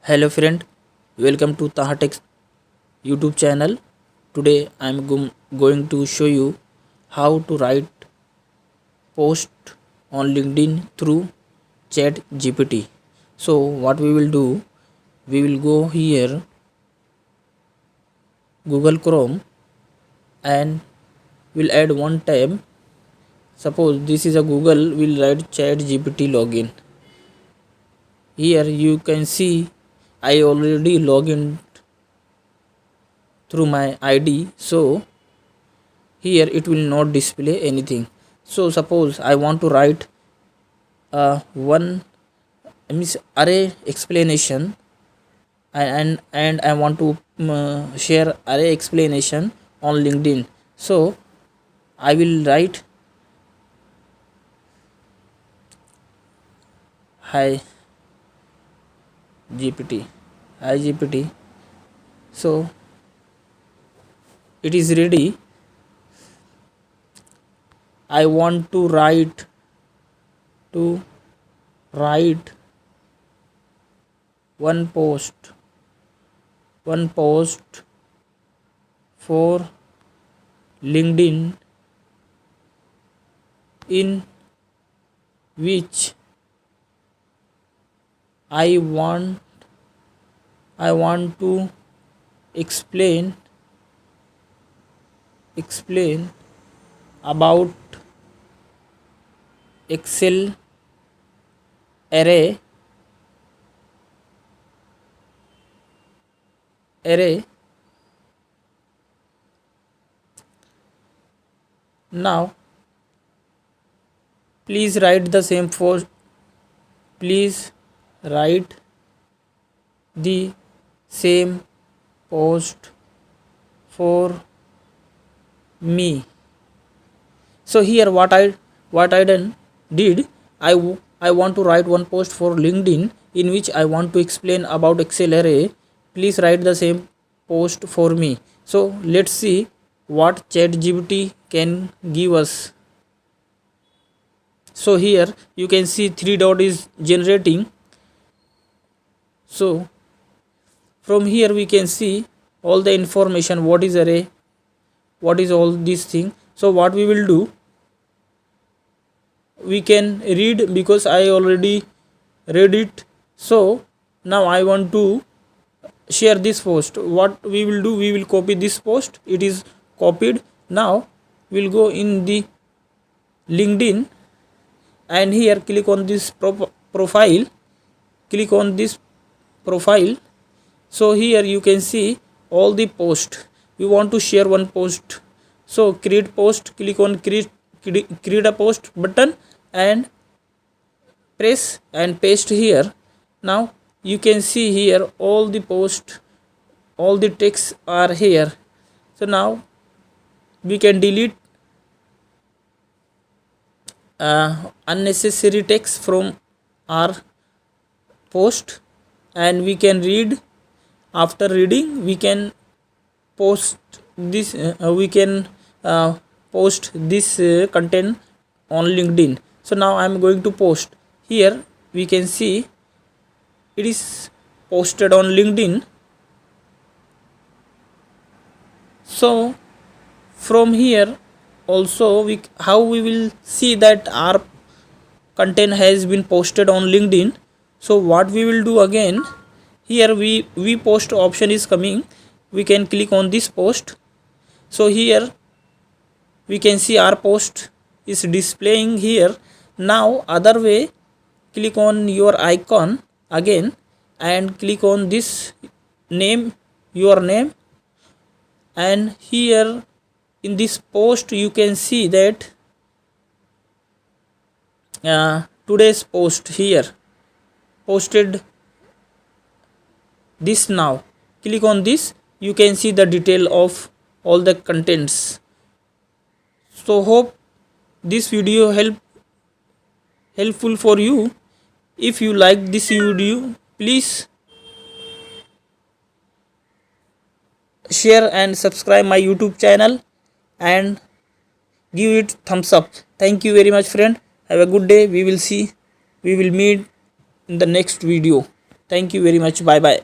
Hello friend, welcome to Tahatex YouTube channel. Today I am going to show you how to write post on LinkedIn through chatGPT. So what we will do, we will go here Google Chrome and we'll add one tab. Suppose this is a Google, we'll write chatGPT login. Here you can see I already log in through my ID, so here it will not display anything. So suppose I want to write one means array explanation, and I want to share array explanation on LinkedIn. So I will write hi GPT. So it is ready. I want to write one post for LinkedIn in which I want to explain about Excel array now. Please write the same post. Please write the same post for me. So here what I did, I want to write one post for LinkedIn in which I want to explain about Excel array. Please write the same post for me. So let's see what ChatGPT can give us. So here you can see 3 dot is generating. So from here we can see all the information, what is array, what is all these thing. So what we will do, we can read because I already read it. So now I want to share this post. What we will do, we will copy this post. It is copied. Now we'll go in the LinkedIn and here click on this profile. Click on this profile. So here you can see all the post. We want to share one post. So create post. Click on create a post button and press and paste here. Now you can see here all the post, all the texts are here. So now we can delete unnecessary text from our post, and we can read. After reading we can post this post this content on LinkedIn. So now I am going to post. Here we can see it is posted on LinkedIn. So from here also how we will see that our content has been posted on LinkedIn. So what we will do again, here we post option is coming. We can click on this post. So here we can see our post is displaying here. Now other way, click on your icon again and click on this name, your name, and here in this post you can see that today's post here posted this. Now click on this, you can see the detail of all the contents. So hope this video helpful for you. If you like this video, please share and subscribe my YouTube channel and give it thumbs up. Thank you very much friend. Have a good day. We will meet in the next video. Thank you very much. Bye bye.